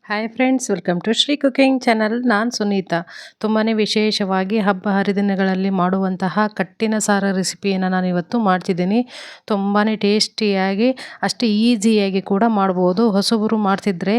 Hi friends, welcome to Shri cooking channel. ನಾನು ಸುನೀತಾ. ತುಂಬಾ ವಿಶೇಷವಾಗಿ ಹಬ್ಬ ಹರಿದಿನಗಳಲ್ಲಿ ಮಾಡುವಂತಹ ಕಟ್ಟಿನ ಸಾರ ರೆಸಿಪಿಯನ್ನು ನಾನು ಇವತ್ತು ಮಾಡ್ತಿದ್ದೀನಿ. ತುಂಬಾ ಟೇಸ್ಟಿಯಾಗಿ ಅಷ್ಟು ಈಸಿಯಾಗಿ ಕೂಡ ಮಾಡ್ಬೋದು. ಹೊಸಬರು ಮಾಡ್ತಿದ್ರೆ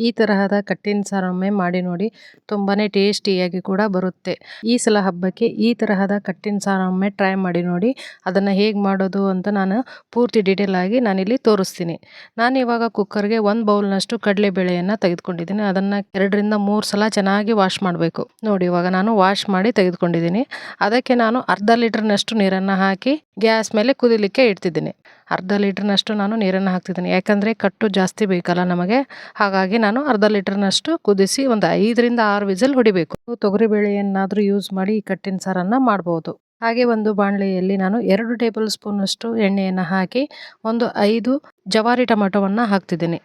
ಈ ತರಹದ ಕಟ್ಟಿನ ಸಾರೊಮ್ಮೆ ಮಾಡಿ ನೋಡಿ, ತುಂಬಾ ಟೇಸ್ಟಿಯಾಗಿ ಕೂಡ ಬರುತ್ತೆ. ಈ ಸಲ ಹಬ್ಬಕ್ಕೆ ಈ ತರಹದ ಕಟ್ಟಿನ ಸಾರೊಮ್ಮೆ ಟ್ರೈ ಮಾಡಿ ನೋಡಿ. ಅದನ್ನು ಹೇಗೆ ಮಾಡೋದು ಅಂತ ನಾನು ಪೂರ್ತಿ ಡೀಟೇಲ್ ಆಗಿ ನಾನಿಲ್ಲಿ ತೋರಿಸ್ತೀನಿ. ನಾನು ಇವಾಗ ಕುಕ್ಕರ್ಗೆ 1 ಬೌಲ್ನಷ್ಟು ಕಡಲೆಬೇಳೆಯನ್ನು ತೆಗೆದುಕೊಂಡಿದ್ದೀನಿ. ಅದನ್ನು 2ರಿಂದ 3 ಸಲ ಚೆನ್ನಾಗಿ ವಾಶ್ ಮಾಡಬೇಕು. ನೋಡಿ, ಇವಾಗ ನಾನು ವಾಶ್ ಮಾಡಿ ತೆಗೆದುಕೊಂಡಿದ್ದೀನಿ. ಅದಕ್ಕೆ ನಾನು ಅರ್ಧ ಲೀಟರ್ನಷ್ಟು ನೀರನ್ನು ಹಾಕಿ ಗ್ಯಾಸ್ ಮೇಲೆ ಕುದಿಲಿಕ್ಕೆ ಇಡ್ತಿದ್ದೀನಿ. ಅರ್ಧ ಲೀಟರ್ನಷ್ಟು ನಾನು ನೀರನ್ನು ಹಾಕ್ತಿದ್ದೀನಿ, ಯಾಕಂದರೆ ಕಟ್ಟು ಜಾಸ್ತಿ ಬೇಕಲ್ಲ ನಮಗೆ. ಹಾಗಾಗಿ ನಾನು ಅರ್ಧ ಲೀಟರ್ನಷ್ಟು ಕುದಿಸಿ ಒಂದು 5ರಿಂದ 6 ವಿಸಿಲ್ ಹೊಡಿಬೇಕು. ತೊಗರಿಬೇಳೆಯನ್ನಾದರೂ ಯೂಸ್ ಮಾಡಿ ಈ ಕಟ್ಟಿನ ಸಾರನ್ನು ಮಾಡ್ಬೋದು. ಹಾಗೆ ಒಂದು ಬಾಣಲೆಯಲ್ಲಿ ನಾನು 2 ಟೇಬಲ್ ಸ್ಪೂನಷ್ಟು ಎಣ್ಣೆಯನ್ನು ಹಾಕಿ ಒಂದು 5 ಜವಾರಿ ಟೊಮೆಟೊವನ್ನು ಹಾಕ್ತಿದ್ದೀನಿ.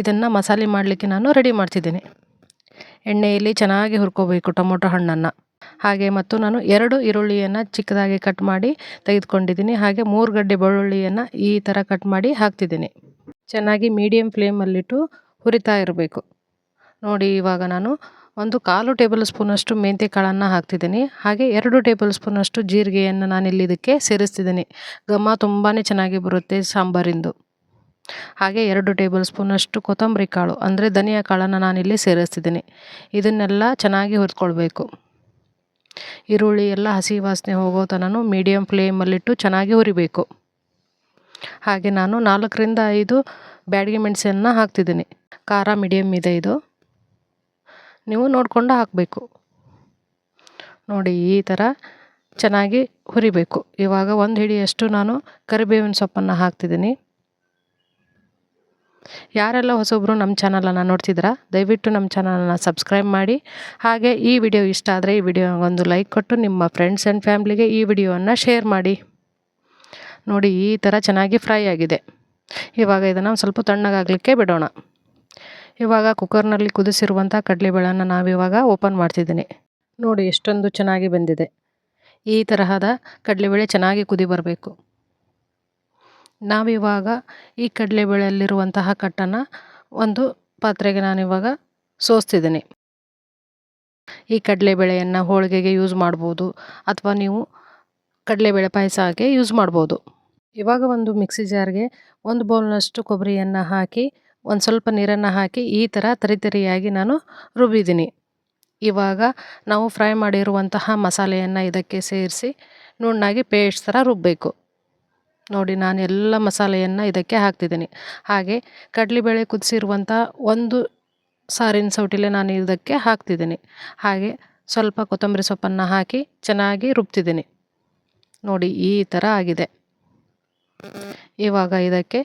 ಇದನ್ನು ಮಸಾಲೆ ಮಾಡಲಿಕ್ಕೆ ನಾನು ರೆಡಿ ಮಾಡ್ತಿದ್ದೀನಿ. ಎಣ್ಣೆಯಲ್ಲಿ ಚೆನ್ನಾಗಿ ಹುರ್ಕೋಬೇಕು ಟೊಮೊಟೊ ಹಣ್ಣನ್ನು. ಹಾಗೆ ಮತ್ತು ನಾನು 2 ಈರುಳ್ಳಿಯನ್ನು ಚಿಕ್ಕದಾಗಿ ಕಟ್ ಮಾಡಿ ತೆಗೆದುಕೊಂಡಿದ್ದೀನಿ. ಹಾಗೆ 3 ಗಡ್ಡೆ ಬೆಳ್ಳುಳ್ಳಿಯನ್ನು ಈ ಥರ ಕಟ್ ಮಾಡಿ ಹಾಕ್ತಿದ್ದೀನಿ. ಚೆನ್ನಾಗಿ ಮೀಡಿಯಮ್ ಫ್ಲೇಮಲ್ಲಿಟ್ಟು ಹುರಿತಾ ಇರಬೇಕು. ನೋಡಿ, ಇವಾಗ ನಾನು ಒಂದು 1/4 ಟೇಬಲ್ ಸ್ಪೂನಷ್ಟು ಮೆಂತ್ಯ ಕಾಳನ್ನು ಹಾಕ್ತಿದ್ದೀನಿ. ಹಾಗೆ 2 ಟೇಬಲ್ ಸ್ಪೂನಷ್ಟು ಜೀರಿಗೆಯನ್ನು ನಾನಿಲ್ಲಿ ಇದಕ್ಕೆ ಸೇರಿಸ್ತಿದ್ದೀನಿ. ಘಮ ತುಂಬಾ ಚೆನ್ನಾಗಿ ಬರುತ್ತೆ ಸಾಂಬಾರಿಂದು. ಹಾಗೆ 2 ಟೇಬಲ್ ಸ್ಪೂನಷ್ಟು ಕೊತ್ತಂಬರಿ ಕಾಳು ಅಂದರೆ ಧನಿಯಾ ಕಾಳನ್ನು ನಾನಿಲ್ಲಿ ಸೇರಿಸ್ತಿದ್ದೀನಿ. ಇದನ್ನೆಲ್ಲ ಚೆನ್ನಾಗಿ ಹುರ್ಕೊಳ್ಬೇಕು. ಈರುಳ್ಳಿ ಎಲ್ಲ ಹಸಿ ವಾಸನೆ ಹೋಗೋ ತನಕ ಮೀಡಿಯಮ್ ಫ್ಲೇಮಲ್ಲಿಟ್ಟು ಚೆನ್ನಾಗಿ ಹುರಿಬೇಕು. ಹಾಗೆ ನಾನು 4ರಿಂದ 5 ಬ್ಯಾಡಗಿ ಮೆಣಸನ್ನು ಹಾಕ್ತಿದ್ದೀನಿ. ಖಾರ ಮೀಡಿಯಮ್ ಇದೆ ಇದು, ನೀವು ನೋಡಿಕೊಂಡು ಹಾಕಬೇಕು. ನೋಡಿ, ಈ ಥರ ಚೆನ್ನಾಗಿ ಹುರಿಬೇಕು. ಇವಾಗ 1 ಹಿಡಿಯಷ್ಟು ನಾನು ಕರಿಬೇವಿನ ಸೊಪ್ಪನ್ನು ಹಾಕ್ತಿದ್ದೀನಿ. ಯಾರೆಲ್ಲ ಹೊಸೊಬ್ಬರು ನಮ್ಮ ಚಾನಲನ್ನು ನೋಡ್ತಿದ್ದೀರಾ, ದಯವಿಟ್ಟು ನಮ್ಮ ಚಾನಲನ್ನು ಸಬ್ಸ್ಕ್ರೈಬ್ ಮಾಡಿ. ಹಾಗೆ ಈ ವಿಡಿಯೋ ಇಷ್ಟ ಆದರೆ ಈ ವಿಡಿಯೋಗೊಂದು ಲೈಕ್ ಕೊಟ್ಟು ನಿಮ್ಮ ಫ್ರೆಂಡ್ಸ್ ಆ್ಯಂಡ್ ಫ್ಯಾಮ್ಲಿಗೆ ಈ ವಿಡಿಯೋವನ್ನು ಶೇರ್ ಮಾಡಿ. ನೋಡಿ, ಈ ಥರ ಚೆನ್ನಾಗಿ ಫ್ರೈ ಆಗಿದೆ. ಇವಾಗ ಇದನ್ನು ಸ್ವಲ್ಪ ತಣ್ಣಗಾಗಲಿಕ್ಕೆ ಬಿಡೋಣ. ಇವಾಗ ಕುಕ್ಕರ್ನಲ್ಲಿ ಕುದಿಸಿರುವಂಥ ಕಡಲೆಬೇಳೆಯನ್ನು ನಾವಿವಾಗ ಓಪನ್ ಮಾಡ್ತಿದ್ದೀನಿ. ನೋಡಿ, ಎಷ್ಟೊಂದು ಚೆನ್ನಾಗಿ ಬಂದಿದೆ. ಈ ತರಹದ ಕಡಲೆಬೇಳೆ ಚೆನ್ನಾಗಿ ಕುದಿ ಬರಬೇಕು. ನಾವಿವಾಗ ಈ ಕಡಲೆಬೇಳೆಯಲ್ಲಿರುವಂತಹ ಕಟ್ಟನ್ನು ಒಂದು ಪಾತ್ರೆಗೆ ನಾನಿವಾಗ ಸೋಸ್ತಿದ್ದೀನಿ. ಈ ಕಡಲೆಬೇಳೆಯನ್ನು ಹೋಳಿಗೆಗೆ ಯೂಸ್ ಮಾಡ್ಬೋದು, ಅಥವಾ ನೀವು ಕಡಲೆಬೇಳೆ ಪಾಯಸಕ್ಕೆ ಯೂಸ್ ಮಾಡ್ಬೋದು. ಇವಾಗ ಒಂದು ಮಿಕ್ಸಿ ಜಾರ್ಗೆ 1 ಬೌಲ್ನಷ್ಟು ಕೊಬ್ಬರಿಯನ್ನು ಹಾಕಿ ಒಂದು ಸ್ವಲ್ಪ ನೀರನ್ನು ಹಾಕಿ ಈ ಥರ ತರಿತರಿಯಾಗಿ ನಾನು ರುಬ್ಬಿದ್ದೀನಿ. ಇವಾಗ ನಾವು ಫ್ರೈ ಮಾಡಿರುವಂತಹ ಮಸಾಲೆಯನ್ನು ಇದಕ್ಕೆ ಸೇರಿಸಿ ನುಣ್ಣಾಗಿ ಪೇಸ್ಟ್ ಥರ ರುಬ್ಬಬೇಕು. ನೋಡಿ, ನಾನು ಎಲ್ಲ ಮಸಾಲೆಯನ್ನು ಇದಕ್ಕೆ ಹಾಕ್ತಿದ್ದೀನಿ. ಹಾಗೆ ಕಡಲೆಬೇಳೆ ಕುದಿಸಿರುವಂಥ ಒಂದು ಸಾರಿನ ಸೌಟಿಲೆ ನಾನು ಇದಕ್ಕೆ ಹಾಕ್ತಿದ್ದೀನಿ. ಹಾಗೆ ಸ್ವಲ್ಪ ಕೊತ್ತಂಬರಿ ಸೊಪ್ಪನ್ನು ಹಾಕಿ ಚೆನ್ನಾಗಿ ರುಬ್ತಿದ್ದೀನಿ. ನೋಡಿ, ಈ ಥರ ಆಗಿದೆ. ಇವಾಗ ಇದಕ್ಕೆ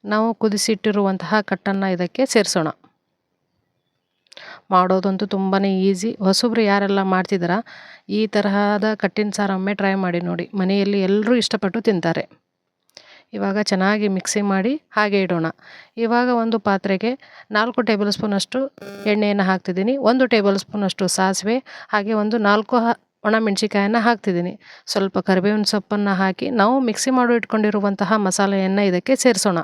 ನಾವು ಕುದಿಸಿಟ್ಟಿರುವಂತಹ ಕಟ್ಟನ್ನು ಇದಕ್ಕೆ ಸೇರಿಸೋಣ. ಮಾಡೋದಂತೂ ತುಂಬಾ ಈಸಿ. ಹೊಸಬ್ರು ಯಾರೆಲ್ಲ ಮಾಡ್ತಿದ್ದೀರಾ, ಈ ತರಹದ ಕಟ್ಟಿನ ಸಾರೊಮ್ಮೆ ಟ್ರೈ ಮಾಡಿ ನೋಡಿ. ಮನೆಯಲ್ಲಿ ಎಲ್ಲರೂ ಇಷ್ಟಪಟ್ಟು ತಿಂತಾರೆ. ಇವಾಗ ಚೆನ್ನಾಗಿ ಮಿಕ್ಸಿ ಮಾಡಿ ಹಾಗೆ ಇಡೋಣ. ಇವಾಗ ಒಂದು ಪಾತ್ರೆಗೆ 4 ಟೇಬಲ್ ಸ್ಪೂನಷ್ಟು ಎಣ್ಣೆಯನ್ನು ಹಾಕ್ತಿದ್ದೀನಿ. 1 ಟೇಬಲ್ ಸ್ಪೂನಷ್ಟು ಸಾಸಿವೆ, ಹಾಗೆ ಒಂದು 4 ಒಣಮೆಣಸಿಕಾಯನ್ನು ಹಾಕ್ತಿದ್ದೀನಿ. ಸ್ವಲ್ಪ ಕರಿಬೇವಿನ ಸೊಪ್ಪನ್ನು ಹಾಕಿ ನಾವು ಮಿಕ್ಸಿ ಮಾಡಿ ಇಟ್ಕೊಂಡಿರುವಂತಹ ಮಸಾಲೆಯನ್ನು ಇದಕ್ಕೆ ಸೇರಿಸೋಣ.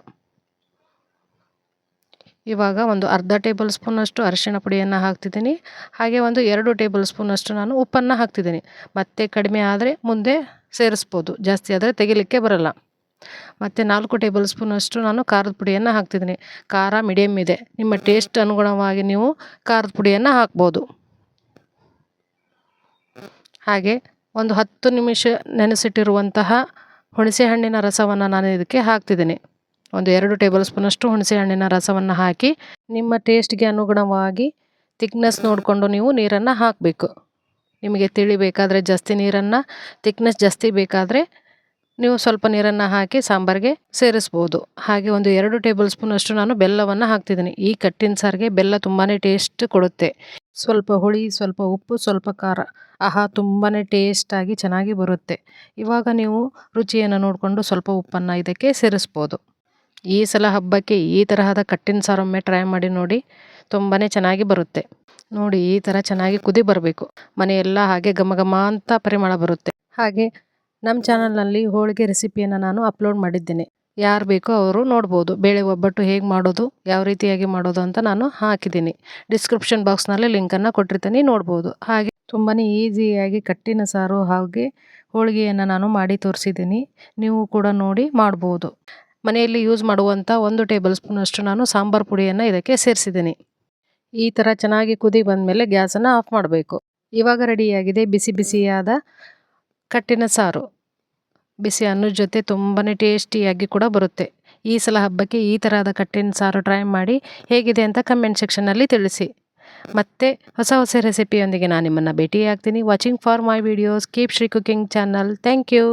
ಇವಾಗ ಒಂದು ಅರ್ಧ ಟೇಬಲ್ ಸ್ಪೂನಷ್ಟು ಅರಿಶಿಣ ಪುಡಿಯನ್ನು ಹಾಕ್ತಿದ್ದೀನಿ. ಹಾಗೆ ಒಂದು 2 ಟೇಬಲ್ ಸ್ಪೂನಷ್ಟು ನಾನು ಉಪ್ಪನ್ನು ಹಾಕ್ತಿದ್ದೀನಿ. ಮತ್ತೆ ಕಡಿಮೆ ಆದರೆ ಮುಂದೆ ಸೇರಿಸ್ಬೋದು, ಜಾಸ್ತಿ ಆದರೆ ತೆಗಿಲಿಕ್ಕೆ ಬರಲ್ಲ. ಮತ್ತು 4 ಟೇಬಲ್ ಸ್ಪೂನಷ್ಟು ನಾನು ಖಾರದ ಪುಡಿಯನ್ನು ಹಾಕ್ತಿದ್ದೀನಿ. ಖಾರ ಮೀಡಿಯಮ್ ಇದೆ, ನಿಮ್ಮ ಟೇಸ್ಟ್ ಅನುಗುಣವಾಗಿ ನೀವು ಖಾರದ ಪುಡಿಯನ್ನು ಹಾಕ್ಬೋದು. ಹಾಗೆ ಒಂದು 10 ನಿಮಿಷ ನೆನೆಸಿಟ್ಟಿರುವಂತಹ ಹುಣಸೆ ಹಣ್ಣಿನ ರಸವನ್ನು ನಾನು ಇದಕ್ಕೆ ಹಾಕ್ತಿದ್ದೀನಿ. ಒಂದು 2 ಟೇಬಲ್ ಸ್ಪೂನಷ್ಟು ಹುಣಸೆ ಹಣ್ಣಿನ ರಸವನ್ನು ಹಾಕಿ ನಿಮ್ಮ ಟೇಸ್ಟ್ಗೆ ಅನುಗುಣವಾಗಿ ತಿಕ್ನೆಸ್ ನೋಡಿಕೊಂಡು ನೀವು ನೀರನ್ನು ಹಾಕಬೇಕು. ನಿಮಗೆ ತಿಳಿಬೇಕಾದರೆ ಜಾಸ್ತಿ ನೀರನ್ನು, ತಿಕ್ನೆಸ್ ಜಾಸ್ತಿ ಬೇಕಾದರೆ ನೀವು ಸ್ವಲ್ಪ ನೀರನ್ನು ಹಾಕಿ ಸಾಂಬಾರಿಗೆ ಸೇರಿಸ್ಬೋದು. ಹಾಗೆ ಒಂದು 2 ಟೇಬಲ್ ಸ್ಪೂನಷ್ಟು ನಾನು ಬೆಲ್ಲವನ್ನು ಹಾಕ್ತಿದ್ದೀನಿ. ಈ ಕಟ್ಟಿನ ಸಾರಿಗೆ ಬೆಲ್ಲ ತುಂಬಾ ಟೇಸ್ಟ್ ಕೊಡುತ್ತೆ. ಸ್ವಲ್ಪ ಹುಳಿ, ಸ್ವಲ್ಪ ಉಪ್ಪು, ಸ್ವಲ್ಪ ಖಾರ, ಆಹಾ, ತುಂಬಾ ಟೇಸ್ಟಾಗಿ ಚೆನ್ನಾಗಿ ಬರುತ್ತೆ. ಇವಾಗ ನೀವು ರುಚಿಯನ್ನು ನೋಡಿಕೊಂಡು ಸ್ವಲ್ಪ ಉಪ್ಪನ್ನು ಇದಕ್ಕೆ ಸೇರಿಸ್ಬೋದು. ಈ ಸಲ ಹಬ್ಬಕ್ಕೆ ಈ ತರಹದ ಕಟ್ಟಿನ ಸಾರೊಮ್ಮೆ ಟ್ರೈ ಮಾಡಿ ನೋಡಿ, ತುಂಬಾ ಚೆನ್ನಾಗಿ ಬರುತ್ತೆ. ನೋಡಿ, ಈ ಥರ ಚೆನ್ನಾಗಿ ಕುದಿ ಬರಬೇಕು. ಮನೆಯೆಲ್ಲ ಹಾಗೆ ಘಮ ಘಮ ಅಂತ ಪರಿಮಳ ಬರುತ್ತೆ. ಹಾಗೆ ನಮ್ಮ ಚಾನಲ್ನಲ್ಲಿ ಹೋಳಿಗೆ ರೆಸಿಪಿಯನ್ನು ನಾನು ಅಪ್ಲೋಡ್ ಮಾಡಿದ್ದೇನೆ. ಯಾರು ಬೇಕೋ ಅವರು ನೋಡ್ಬೋದು. ಬೇಳೆ ಒಬ್ಬಟ್ಟು ಹೇಗೆ ಮಾಡೋದು, ಯಾವ ರೀತಿಯಾಗಿ ಮಾಡೋದು ಅಂತ ನಾನು ಹಾಕಿದ್ದೀನಿ. ಡಿಸ್ಕ್ರಿಪ್ಷನ್ ಬಾಕ್ಸ್ನಲ್ಲಿ ಲಿಂಕನ್ನು ಕೊಟ್ಟಿರ್ತೀನಿ, ನೋಡ್ಬೋದು. ಹಾಗೆ ತುಂಬಾ ಈಸಿಯಾಗಿ ಕಟ್ಟಿನ ಸಾರು ಹಾಗೆ ಹೋಳಿಗೆಯನ್ನು ನಾನು ಮಾಡಿ ತೋರಿಸಿದ್ದೀನಿ. ನೀವು ಕೂಡ ನೋಡಿ ಮಾಡ್ಬೋದು. ಮನೆಯಲ್ಲಿ ಯೂಸ್ ಮಾಡುವಂಥ 1 ಟೇಬಲ್ ಸ್ಪೂನಷ್ಟು ನಾನು ಸಾಂಬಾರು ಪುಡಿಯನ್ನು ಇದಕ್ಕೆ ಸೇರಿಸಿದ್ದೀನಿ. ಈ ಥರ ಚೆನ್ನಾಗಿ ಕುದಿ ಬಂದಮೇಲೆ ಗ್ಯಾಸನ್ನು ಆಫ್ ಮಾಡಬೇಕು. ಇವಾಗ ರೆಡಿಯಾಗಿದೆ ಬಿಸಿ ಬಿಸಿಯಾದ ಕಟ್ಟಿನ ಸಾರು. ಬಿಸಿ ಅನ್ನದ ಜೊತೆ ತುಂಬಾ ಟೇಸ್ಟಿಯಾಗಿ ಕೂಡ ಬರುತ್ತೆ. ಈ ಸಲ ಹಬ್ಬಕ್ಕೆ ಈ ಥರದ ಕಟ್ಟಿನ ಸಾರು ಟ್ರೈ ಮಾಡಿ ಹೇಗಿದೆ ಅಂತ ಕಮೆಂಟ್ ಸೆಕ್ಷನ್ನಲ್ಲಿ ತಿಳಿಸಿ. ಮತ್ತೆ ಹೊಸ ಹೊಸ ರೆಸಿಪಿಯೊಂದಿಗೆ ನಾನು ನಿಮ್ಮನ್ನು ಭೇಟಿಯಾಗ್ತೀನಿ. Watching for my videos. Keep Shri cooking channel. Thank you.